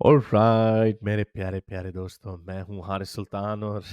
Alright मेरे प्यारे प्यारे दोस्तों, मैं हूँ हारिस सुल्तान और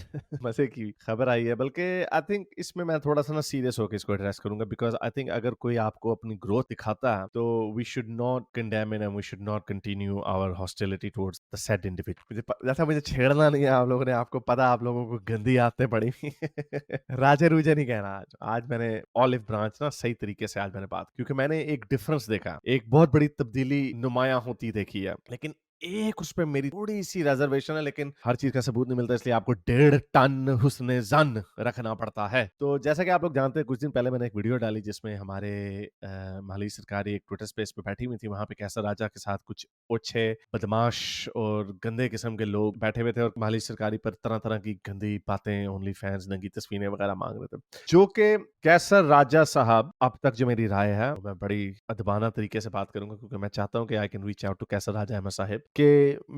मजे की खबर आई है। बल्कि आई थिंक इसमें मैं थोड़ा सा ना सीरियस होकर इसको एड्रेस करूंगा, बिकॉज आई थिंक अगर कोई आपको अपनी ग्रोथ दिखाता है तो we should not condemn and we should not continue our hostility towards the said individual. जैसा मुझे छेड़ना नहीं है आप लोगों ने, आपको पता, आप लोगों को गंदी आदतें पड़ी हुई हैं। राजे रूजे नहीं कहना। आज मैंने ऑलिव ब्रांच ना सही तरीके से आज मैंने बात, क्योंकि मैंने एक डिफरेंस देखा, एक बहुत बड़ी तब्दीली नुमाया होती देखी है, लेकिन एक उस पे मेरी थोड़ी सी रिजर्वेशन है। लेकिन हर चीज का सबूत नहीं मिलता, इसलिए आपको 1.5 टन हुस्न जन रखना पड़ता है। तो जैसा कि आप लोग जानते हैं, कुछ दिन पहले मैंने एक वीडियो डाली जिसमें हमारे माली सरकार एक ट्विटर स्पेस पे बैठी हुई थी। वहां पे कैसर राजा के साथ कुछ ओछे बदमाश और गंदे किस्म के लोग बैठे हुए थे और माली सरकारी पर तरह तरह की गंदी बातें, ओनली फैंस, नंगी तस्वीरें वगैरह मांग रहे थे। जो कि कैसर राजा साहब, अब तक जो मेरी राय है, मैं बड़ी अदबाना तरीके से बात करूंगा, क्योंकि मैं चाहता हूं कि I can reach out to Qaiser Raja Ahmed sahib के।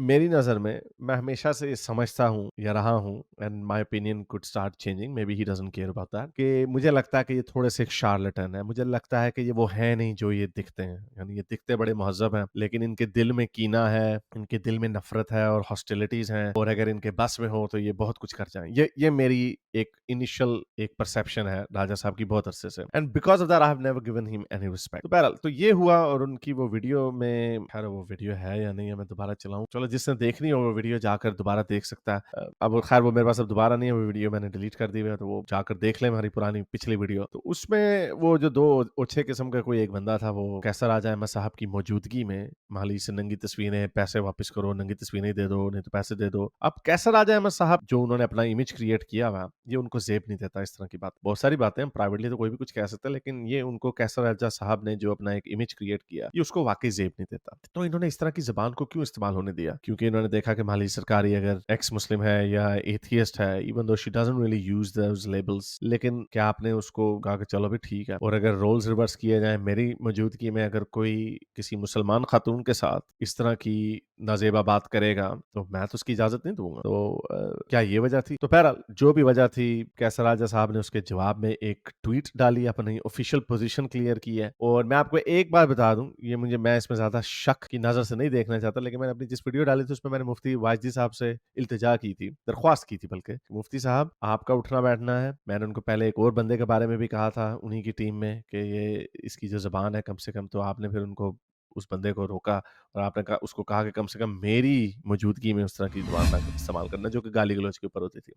मेरी नज़र में, मैं हमेशा से समझता हूँ या रहा हूँ, and my opinion could start changing, may be he doesn't care about that, कि मुझे लगता है कि ये थोड़े से एक शार्लेटन है। मुझे लगता है कि ये वो है नहीं जो ये दिखते हैं। यानी ये दिखते बड़े महजब हैं, लेकिन इनके दिल में कीना है, इनके दिल में नफरत है और हॉस्टिलिटीज हैं, और अगर इनके बस में हो तो ये बहुत कुछ कर जाएं। ये मेरी एक इनिशियल एक परसेप्शन है राजा साहब की बहुत अरसे से, and because of that I have never given him any respect. तो बहरहाल, तो ये हुआ, और उनकी वो वीडियो में, खैर वो वीडियो है या नहीं है, मैं दोबारा चलाऊं, चलो जिसने देखनी हो वो वीडियो जाकर दोबारा देख सकता है। अब खैर वो मेरे पास अब दोबारा नहीं है, वो वीडियो मैंने डिलीट कर दी है, तो वो जाकर देख ले हमारी पुरानी पिछली वीडियो। तो उसमें वो जो दो ओछे किस्म का कोई एक बंदा था, वो कैसर राजा अहमद साहब की मौजूदगी में माली से नंगी तस्वीरें, पैसे वापस करो, नंगी तस्वीरें दे दो, नहीं तो पैसे दे दो। अब कैसर राजा अहमद साहब जो उन्होंने अपना इमेज क्रिएट किया हुआ, ये उनको जेब नहीं देता इस तरह की बात। बहुत सारी बातें हैं, प्राइवेटली तो कोई भी कुछ कह सकता है, लेकिन ये उनको कैसर राजा साहब ने जो अपना एक इमेज क्रिएट किया, ये उसको वाकई जेब नहीं देता। तो इन्होंने इस तरह की जबान को क्यों इस्तेमाल होने दिया? क्योंकि इन्होंने देखा कि माली सरकारी अगर एक्स मुस्लिम है या एथियस्ट है, even though she doesn't really use those labels, लेकिन क्या आपने उसको कहा कि चलो भी ठीक है, और अगर रोल्स रिवर्स किए जाए, मेरी मौजूदगी में अगर कोई किसी मुसलमान खातून के साथ इस तरह की नाजेबा बात करेगा तो मैं तो उसकी इजाजत नहीं दूंगा। तो क्या ये वजह थी? तो बहरहाल जो भी वजह थी, कैसर राजा साहब ने उसके जवाब में एक ट्वीट डाली, अपनी ऑफिशियल पोजीशन क्लियर की है। और मैं आपको एक बार बता दूं, ये मैं इसमें ज्यादा शक की नजर से नहीं देखना चाहता, लेकिन मैंने अपनी जिस वीडियो डाली थी उसमें मैंने मुफ्ती वाजदी साहब से इल्तिजा की थी, दरख्वास्त की थी, बल्कि मुफ्ती साहब आपका उठना बैठना है। मैंने उनको पहले एक और बंदे के बारे में भी कहा था उन्हीं की टीम में कि ये इसकी जो जबान है कम से कम, तो आपने फिर उनको, उस बंदे को रोका और आपने कहा, उसको कहा कि कम से कम मेरी मौजूदगी में उस तरह की जुबान ना इस्तेमाल करना, जो कि गाली गलौज के ऊपर होती थी।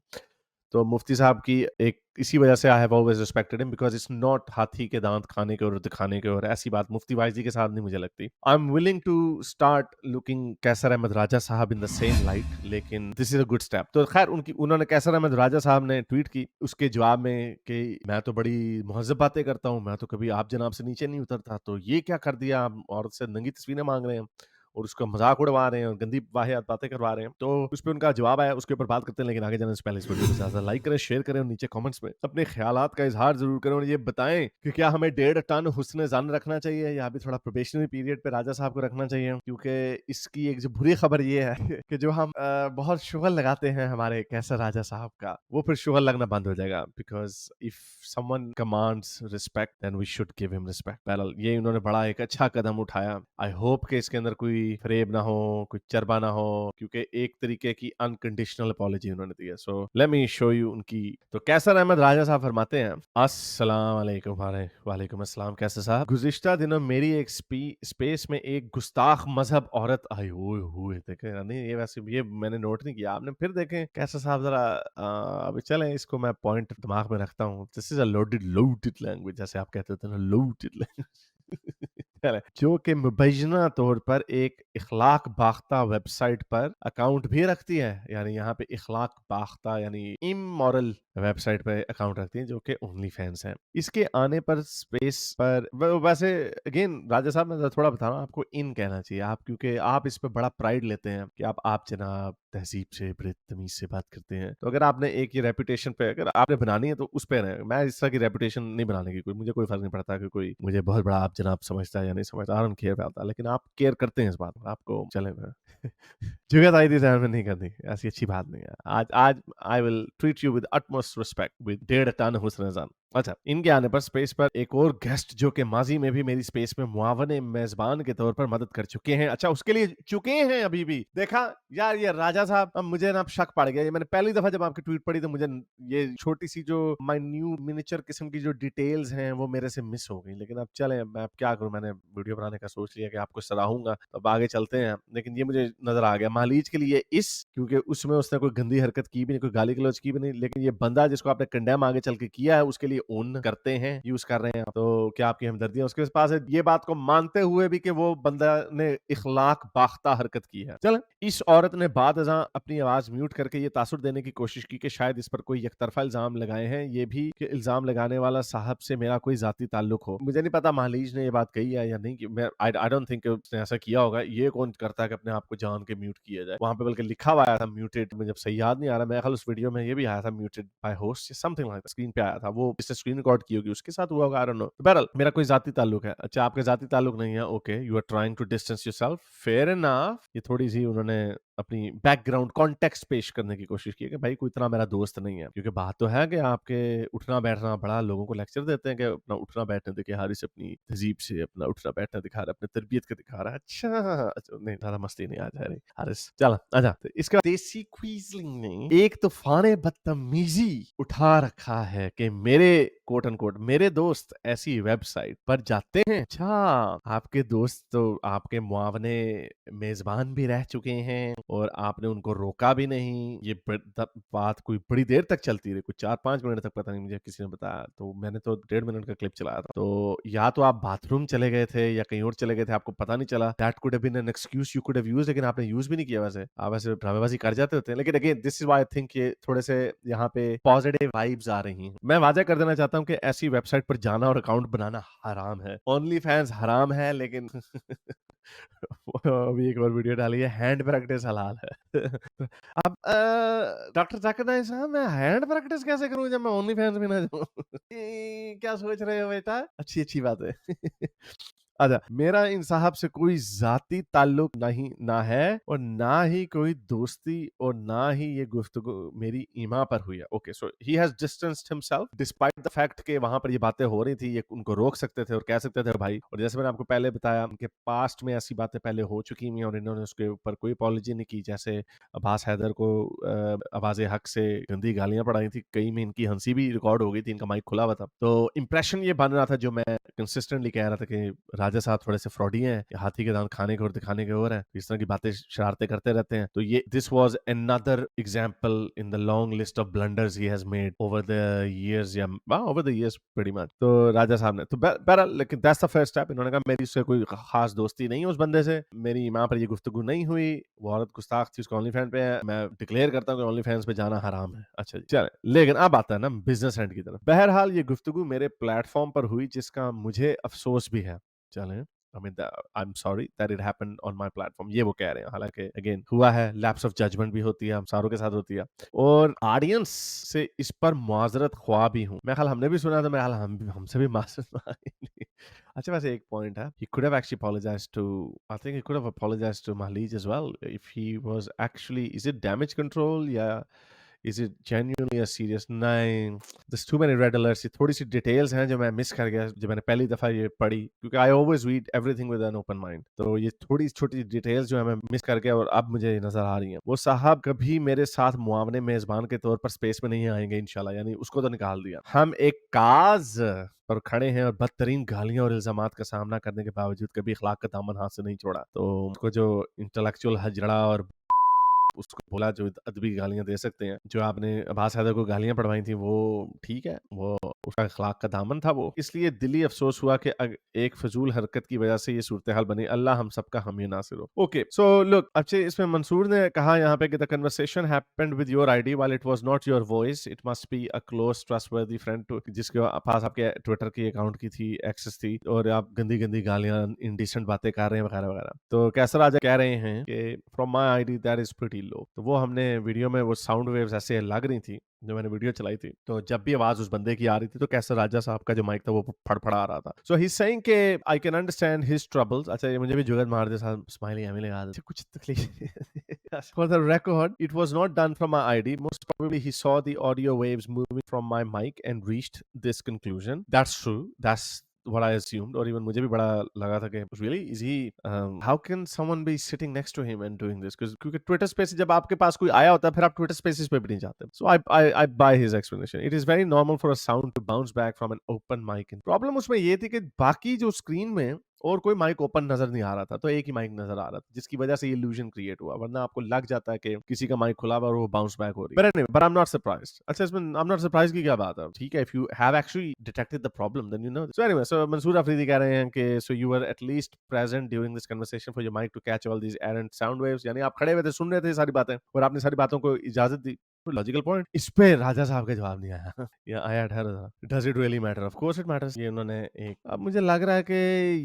तो मुफ्ती साहब की एक इसी वजह से I have always respected him, because it's not हाथी के दांत खाने के और दिखाने के, और ऐसी बात मुफ्ती वाइजी के साथ नहीं मुझे लगती। I am willing to start looking Qaiser Ahmed Raja sahab in the same light, लेकिन this is a good step. तो खैर उन्होंने, कैसर अहमद राजा साहब ने ट्वीट की उसके जवाब में कि मैं तो बड़ी महजब बातें करता हूँ, मैं तो कभी आप जनाब से नीचे नहीं उतरता, तो ये क्या कर दिया, आप औरत से नंगी तस्वीरें मांग रहे हैं और उसका मजाक उड़वा रहे हैं और गंदी वाहियात बातें करवा रहे हैं। तो उस पर उनका जवाब आया, उसके ऊपर बात करते हैं, लेकिन आगे जाने से पहले इस वीडियो को ज्यादा लाइक करें, शेयर करें और नीचे कमेंट्स में अपने ख्यालात का इजहार जरूर करें, और ये बताएं कि क्या हमें 1.5 टन हुस्न जन रखना चाहिए या अभी थोड़ा प्रोबेशनरी पीरियड पे राजा साहब को रखना चाहिए। क्योंकि इसकी एक जो बुरी खबर ये है कि जो हम बहुत शुगर लगाते हैं हमारे कैसर राजा साहब का, वो फिर शुगर लगना बंद हो जाएगा, because if someone commands respect then we should give him respect. बहरहाल ये इन्होंने बड़ा एक अच्छा कदम उठाया। आई होप कि इसके अंदर कोई फरेब ना हो, कोई चरबा ना हो, क्योंकि एक तरीके की अनकंडीशनल अपॉलॉजी उन्होंने दी है। So let me show you उनकी। तो कैसर अहमद राजा साहब फरमाते हैं, अस्सलाम वालेकुम। वालेकुम अस्सलाम कैसर साहब, गुज़िश्ता दिनों मेरी एक स्पेस में एक गुस्ताख मजहब औरत आई हुए देखे नहीं, ये वैसे ये मैंने नोट नहीं किया, आपने फिर देखें कैसर साहब जरा। अभी चलें, इसको मैं पॉइंट दिमाग में रखता हूँ। This is a loaded language, जैसे आप कहते थे ना, लोडेड लैंग्वेज। जो कि मुबैना तौर पर एक इखलाक बाख्ता वेबसाइट पर अकाउंट भी रखती है। यानी यहाँ पे इखलाक बाख्ता यानी इमोरल वेबसाइट पे अकाउंट रखती है, जो कि ओनली फैंस है। इसके आने पर स्पेस पर वैसे अगेन राजा साहब, मैं थोड़ा बता रहा हूँ आपको, इन कहना चाहिए आप, क्योंकि आप इस पे बड़ा प्राइड लेते हैं कि आप जनाब तहजीब से, बड़े तमीज से बात करते हैं। तो अगर आपने एक ये रेपुटेशन पे अगर आपने बनानी है तो उस पे रहे। मैं इस तरह की रेपुटेशन नहीं बनाने की, मुझे कोई फर्क नहीं पड़ता कि कोई मुझे बहुत बड़ा आप जनाब समझता है या नहीं समझता, I don't care about that, लेकिन आप केयर करते हैं इस बात में, आपको चले जुगत आई थी ध्यान में नहीं करनी, ऐसी अच्छी बात नहीं है। आज आज I will treat you with utmost respect with 1.5 ton हुस्न ज़न। अच्छा, इनके आने पर स्पेस पर एक और गेस्ट जो कि माजी में भी मेरी स्पेस में मुआवने मेजबान के तौर पर मदद कर चुके हैं। अच्छा, उसके लिए चुके हैं अभी भी। देखा यार, ये राजा साहब, अब मुझे ना शक पड़ गया। ये मैंने पहली दफा जब आपकी ट्वीट पढ़ी तो मुझे ये छोटी सी जो माइन्यूट मिनिएचर किस्म की जो डिटेल्स हैं वो मेरे से मिस हो गई। लेकिन अब चले, मैं अब क्या करूं, मैंने वीडियो बनाने का सोच लिया कि आपको सराहूंगा, तो अब आगे चलते हैं। लेकिन ये मुझे नजर आ गया मालीज के लिए क्योंकि उसमें उसने कोई गंदी हरकत की भी नहीं, कोई गाली गलौज की भी नहीं, लेकिन ये बंदा जिसको आपने कंडेम आगे चल के किया है उसके लिए ओन करते हैं, यूज कर रहे हैं। तो क्या आपकी हमदर्दियां उसके पास है, ये बात को मानते हुए भी कि वो बंदा ने इखलाक बाख्ता हरकत की है। चल, इस औरत ने बाद अपनी आवाज म्यूट करके ये तासुर देने की कोशिश की कि शायद इस पर कोई एकतरफा इल्जाम लगाए हैं, ये भी कि इल्जाम लगाने वाला साहब से मेरा कोई जाती ताल्लुक हो। मुझे नहीं पता मालीज ने ये बात कही है या नहीं, कि मैं आई डोंट थिंक उसने ऐसा किया होगा। ये कौन करता है कि अपने आप को जान के म्यूट किया जाए। वहां पे बल्कि लिखा हुआ आया था म्यूटेड, मुझे सही याद नहीं आ रहा, मेरे ख्याल उस वीडियो में ये भी आया था muted by host, something like screen पे आया था। वो इससे स्क्रीन रिकॉर्ड की होगी, उसके साथ हुआ होगा, आई डोंट नो। बहरहाल, मेरा कोई जाती ताल्लुक है। अच्छा, आपके जाती ताल्लुक नहीं है, okay, you are trying to distance yourself, fair enough. ये थोड़ी सी उन्होंने अपनी बैकग्राउंड कॉन्टेक्स्ट पेश करने की कोशिश की कि भाई कोई इतना मेरा दोस्त नहीं है। क्योंकि बात तो है कि आपके उठना बैठना बड़ा, लोगों को लेक्चर देते हैं कि अपना उठना बैठना देखिए, हारिस अपनी तहजीब से अपना उठना बैठना दिखा रहा है, अपनी तरबियत का दिखा रहा है। अच्छा, नहीं, ज्यादा मस्ती नहीं आ जा रही हारिस, चल अच्छा। तो इसका देसी क्वीजलिंग ने एक तूफान बदतमीजी उठा रखा है कि मेरे कोट अनकोट मेरे दोस्त ऐसी वेबसाइट पर जाते हैं। अच्छा, आपके दोस्त तो आपके मुआवने मेजबान भी रह चुके हैं और आपने उनको रोका भी नहीं। ये बात कोई बड़ी देर तक चलती रही, कुछ 4-5 मिनट तक, पता नहीं, मुझे किसी ने बताया। तो मैंने तो 1.5 मिनट का क्लिप चलाया था। तो या तो आप बाथरूम चले गए थे या कहीं और चले गए थे, आपको पता नहीं चला। That could have been an excuse you could have used, लेकिन आपने यूज भी नहीं किया। वैसे आप वैसे ड्रामेबाजी कर जाते होते हैं, लेकिन again this is why I think ये थोड़े से यहाँ पे पॉजिटिव वाइब्स आ रही हैं। मैं वादा कर देना चाहता हूँ कि ऐसी वेबसाइट पर जाना और अकाउंट बनाना हराम है। ओनली फैंस हराम है, लेकिन अभी एक और वीडियो डाली है, हैंड प्रैक्टिस हलाल है। अब डॉक्टर जाकिर नाइक साहब, मैं हैंड प्रैक्टिस कैसे करूं जब मैं ओनली फैंस में ना जाऊं? क्या सोच रहे हो बेटा? अच्छी अच्छी बात है। अच्छा, मेरा इन साहब से कोई जाती ताल्लुक नहीं ना है और ना ही कोई दोस्ती और ना ही ये गुफ्तगू मेरी ईमा पर हुई है। Okay, so he has distanced himself despite the fact कि वहां पर ये बातें हो रही थी, ये उनको रोक सकते थे और कह सकते थे भाई। और जैसे मैंने आपको पहले बताया, उनके पास्ट में ऐसी बातें पहले हो चुकी हैं और इन्होंने उसके ऊपर कोई अपॉलॉजी नहीं की। जैसे अब्बास हैदर को आवाज हक से गंदी गालियां पढ़ाई थी, कई में इनकी हंसी भी रिकॉर्ड हो गई थी, इनका माइक खुला हुआ था। तो इंप्रेशन ये बन रहा था, जो मैं कंसिस्टेंटली कह रहा था कि राजा साहब थोड़े से फ्रॉडी हैं, हाथी के दांत खाने के और दिखाने के और हैं, इस तरह की बातें शरारतें करते रहते हैं। तो ये this was another example in the long list of blunders he has made over the years, या over the years pretty much. तो राजा साहब ने तो बहरहाल, लेकिन दैट्स द फर्स्ट स्टेप। इन्होंने कहा मेरी उससे कोई खास दोस्ती नहीं है उस बंदे से, मेरी मां पर ये गुफ्तगू नहीं हुई, वो औरत गुस्ताख थी, उसका ओनली फैन पे है, मैं डिक्लेयर करता हूँ कि ओनली फैंस पे जाना हराम है। अच्छा जी, चले, लेकिन अब आता है ना बिजनेस एंड की तरफ। बहरहाल, ये गुफ्तगू मेरे प्लेटफॉर्म पर हुई, जिसका मुझे अफसोस भी है। चलें, I mean I am sorry that it happened on my platform, ये वो कह रहे हैं। हालांकि अगेन हुआ है, लैप्स ऑफ जजमेंट भी होती है, हम सारों के साथ होती है, और ऑडियंस से इस पर मुआजरत ख्वाह भी हूँ। मैं ख्याल हमने भी सुना था, मैं ख्याल हमसे भी माजरत मांगी। अच्छा, वैसे एक पॉइंट है, he could have actually apologized to, I think he could have apologized to Mahleej as well if he was actually, is it damage control या is it genuinely a serious? नहीं, there's too many red alerts। ये थोड़ी सी details हैं जो मैं miss कर गया जब मैंने पहली दफा ये पढ़ी, क्योंकि I always read everything with an open mind. तो ये थोड़ी छोटी डिटेल्स जो है मैं मिस कर गया और अब मुझे नजर आ रही हैं। वो साहब कभी मेरे साथ मुआवने मेजबान के तौर पर स्पेस में नहीं आएंगे इंशाल्लाह, यानी उसको तो निकाल दिया। हम एक काज पर खड़े हैं और बदतरीन गालियां और इल्जामात का सामना करने के बावजूद कभी अखलाक का दामन हाथ से नहीं छोड़ा। तो उसको जो इंटेलेक्चुअल हजड़ा और उसको बोला जो अदबी गालियां दे सकते हैं, जो आपने अब्बास हैदर को गालियां पढ़वाई थी, वो ठीक है, वो उसका अखलाक का दामन था वो। इसलिए दिली अफसोस हुआ कि एक फजूल हरकत की वजह से ये सूरत हाल बनी। अल्लाह हम सबका हामी नासिर हो। ओके, सो लुक, अच्छे, इसमें मंसूर ने कहा यहाँ पे कि the conversation happened with your ID while it was not your voice, it must be a close trustworthy friend जिसके पास आपके ट्विटर की अकाउंट की थी, एक्सेस थी, और आप गंदी गंदी गालियां इनडिसेंट बातें कर रहे हैं वगैरह वगैरह। तो कैसर राजा कह रहे हैं कि from my ID that is pretty low. तो वो हमने वीडियो में वो साउंड वेव्स ऐसे लग रही थी जो मैंने वीडियो चलाई थी, तो जब भी आवाज उस बंदे की आ रही थी तो कैसर राजा साहब का जो माइक था वो फड़फड़ा रहा था। सो ही इज सेइंग के I can understand his troubles. अच्छा, ये मुझे भी जुगत मार दे साहब, स्माइली हमें लगा दे, कुछ तकलीफ For the record, it was not done from my ID. Most probably he saw the audio waves moving from my mic and reached this conclusion. That's true. That's what I assumed. और even मुझे भी बड़ा लगा था कि really is he how can someone be sitting next to him and doing this? क्योंकि Twitter Spaces जब आपके पास कोई आया होता है फिर आप Twitter Spaces पे भी नहीं जाते. So I buy his explanation. It is very normal for a sound to bounce back from an open mic. Problem उसमें ये थी कि बाकी जो स्क्रीन में और कोई माइक ओपन नजर नहीं आ रहा था, तो एक ही माइक नजर आ रहा था, जिसकी वजह से ये इल्यूजन क्रिएट हुआ, वरना आपको लग जाता है कि किसी का माइक खुला हुआ और वो बाउंस बैक हो रही है. But I am not surprised. अच्छा, इसमें आई एम नॉट सरप्राइज्ड की क्या बात है? ठीक है, if you have actually detected the problem then you know. So anyway, so Mansoor Afridi कह रहे हैं कि so you were at least present during this conversation for your mic to catch all these errant sound waves. यानी आप खड़े हुए थे, सुन रहे थे सारी बातें और आपने सारी बातों को इजाजत दी. Logical point. इस पे राजा साहब का जवाब नहीं आया. या आया ठहरा था. Does it really matter? Of course it matters. ये उन्होंने एक, अब मुझे लग रहा है कि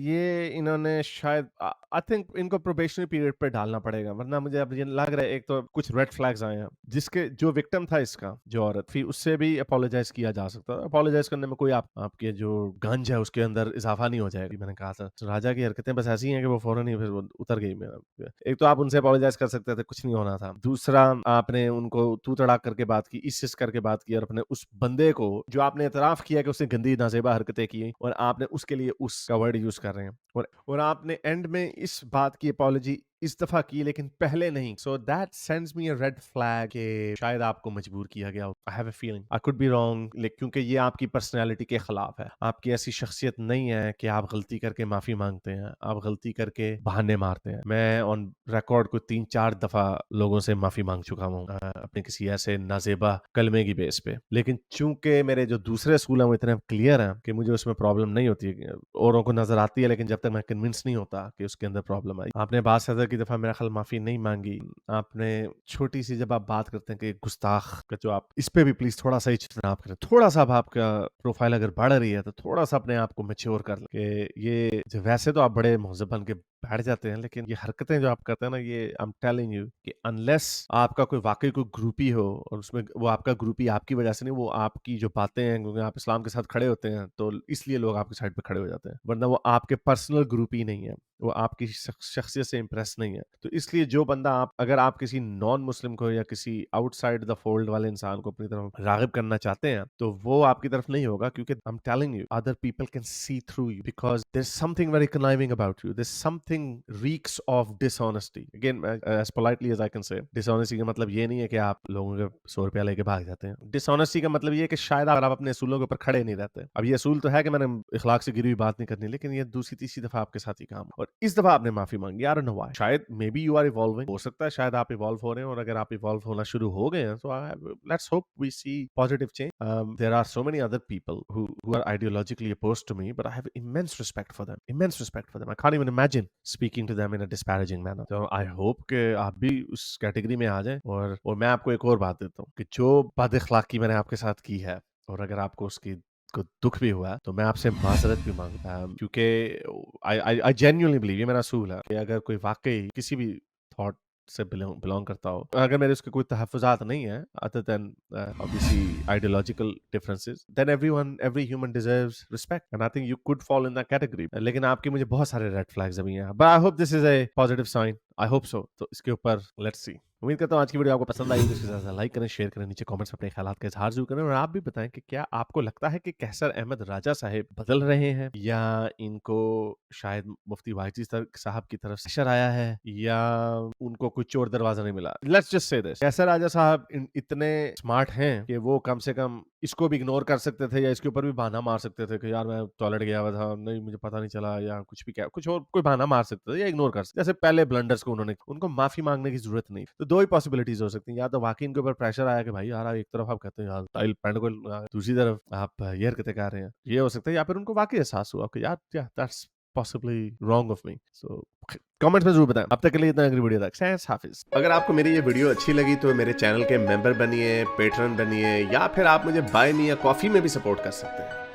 ये इन्होंने शायद आई थिंक इनको प्रोबेशनरी पीरियड पे डालना पड़ेगा, वरना मुझे अब ये लग रहा है एक तो कुछ रेड फ्लैग्स आए हैं, जिसके जो विक्टिम था इसका, जो औरत, फिर उससे भी अपोलोजाइज किया जा सकता है. अपोलोजाइज करने में कोई आपके जो गंज है उसके अंदर इजाफा नहीं हो जाएगा. मैंने कहा था तो राजा की हरकतें बस ऐसी हैं कि वो फौरन ही फिर वो उतर गई. मेरा एक तो आप उनसे अपोलोजाइज कर सकते थे, कुछ नहीं होना था. दूसरा, आपने उनको तू तड़ाक करके बात की, इस करके बात की, और अपने उस बंदे को जो आपने इतराफ किया कि उसने गंदी नाजेबा हरकतें की और आपने उसके लिए उसका वर्ड यूज कर रहे हैं, और आपने एंड में इस बात की अपॉलॉजी इस दफा की लेकिन पहले नहीं. So that sends me a red flag कि शायद आपको मजबूर किया गया. I have a feeling, I could be wrong, क्योंकि ये आपकी पर्सनैलिटी के खिलाफ है. आपकी ऐसी शख्सियत नहीं है कि आप गलती करके माफी मांगते हैं, आप गलती करके बहाने मारते हैं. मैं ऑन रिकॉर्ड को 3-4 दफा लोगों से माफी मांग चुका हूँ अपने किसी ऐसे नाजेबा कलमे की बेस पे, लेकिन चूंकि मेरे जो दूसरे असूल हैं वो इतने क्लियर हैं कि मुझे उसमें प्रॉब्लम नहीं होती है. औरों को नजर आती है, लेकिन जब तक मैं कन्विंस नहीं होता कि उसके अंदर प्रॉब्लम आई. आपने बात सदर की दफा मेरा ख्याल माफी नहीं मांगी. आपने छोटी सी, जब आप बात करते हैं कि गुस्ताख का, जो आप इस पे भी प्लीज थोड़ा सा इज्तनाब करें. थोड़ा सा अब आपका प्रोफाइल अगर बढ़ रही है तो थोड़ा सा अपने आप को मैच्योर कर लें कि ये जो, वैसे तो आप बड़े महज़ब बन के बैठ जाते हैं, लेकिन ये हरकतें जो आप करते हैं ना, ये आई एम टेलिंग यू कि अनलेस आपका कोई वाकई कोई ग्रुपी हो, और उसमें वो आपका ग्रुपी आपकी वजह से नहीं, वो आपकी जो बातें हैं, क्योंकि आप इस्लाम के साथ खड़े होते हैं तो इसलिए लोग आपकी साइड पे खड़े हो जाते हैं, वरना वो आपके पर्सनल ग्रुपी नहीं है, वो आपकी शख्सियत से इंप्रेस नहीं है. तो इसलिए जो बंदा अगर आप किसी नॉन मुस्लिम को या किसी आउटसाइड द फोल्ड वाले इंसान को अपनी तरफ रागिब करना चाहते हैं, तो वो आपकी तरफ नहीं होगा, क्योंकि I am telling you other people can see through you, because there is something very conniving about you. There is something reeks of dishonesty. Again, as politely as I can say, dishonesty का मतलब ये नहीं है कि आप लोगों के 100 रुपया लेके भाग जाते हैं. डिसऑनेस्टी का मतलब ये है कि शायद आप अपने असूलों के ऊपर खड़े नहीं रहते. अब ये असूल तो है कि मैंने इखलाक से गिरी हुई बात नहीं करनी, लेकिन ये दूसरी तीसरी दफा आपके साथ ही काम, और इस दफा आपने माफी मांगी. I don't know why. शायद maybe you are evolving, हो सकता है शायद आप इवॉल्व हो रहे हैं, और अगर आप इवॉल्व होना शुरू हो गए हैं तो let's hope we see positive change. There are so many other people who are ideologically opposed to me, but I have immense respect for them. Immense respect for them. I can't even imagine speaking to them in a disparaging manner. So I hope कि आप भी उस category में आ जाएं. और मैं आपको एक और बात देता हूँ कि जो बद-अखलाकी मैंने आपके साथ की है, और अगर आपको उसकी को दुख भी हुआ, तो मैं आपसे माजरत भी मांगता हूं, क्योंकि आई जेन्युइनली बिलीव, ये मेरा असूल है कि अगर कोई वाकई किसी भी थॉट से बिलोंग करता हो, अगर मेरे उसके कोई तहफ़्फ़ुज़ात नहीं है other than obviously ideological differences, then every human deserves respect, and I think you could fall in that category. लेकिन आपके मुझे बहुत सारे रेड फ्लैग्स अभी हैं, but I hope this is a positive sign. I hope so. तो इसके ऊपर लेट्स सी. उम्मीद करता हूँ आज की वीडियो आपको पसंद आई. इसके साथ लाइक करें, शेयर करें, नीचे कमेंट्स में अपने ख्यालात का इजहार जरूर करें, और आप भी बताएं कि क्या आपको लगता है कि कैसर अहमद राजा साहब बदल रहे हैं, या इनको शायद मुफ्ती वाहिदी साहब की तरफ से प्रेशर आया है, या उनको कोई चोर दरवाजा नहीं मिला. लेट्स जस्ट से दिस, कैसर राजा साहब इतने स्मार्ट हैं कि वो कम से कम इसको भी इग्नोर कर सकते थे, या इसके ऊपर भी बहाना मार सकते थे कि यार मैं टॉयलेट गया हुआ था, नहीं मुझे पता नहीं चला, या कुछ भी, क्या कुछ और कोई बहाना मार सकते थे या इग्नोर कर सकते. जैसे पहले ब्लंडर्स को उनको माफी मांगने की जरूरत नहीं. तो दो ही पॉसिबिलिटीज हो सकती हैं, या तो वाकई इनके ऊपर प्रेशर आया कि भाई यार एक तरफ आप कहते हैं यार टाइल पैंट को, दूसरी तरफ आप ये हरकतें कर रहे हैं, ये हो सकता है, या फिर उनको वाकई एहसास हुआ कि यार that's possibly wrong of me. So comments में जरूर बताएं. अब तक के लिए इतना. अगली वीडियो तक सैंस हाफिज. अगर आपको मेरी ये वीडियो अच्छी लगी तो मेरे चैनल के मेंबर बनिए, पेट्रन बनिए, या फिर आप मुझे बाय मी या कॉफी में भी सपोर्ट कर सकते हैं.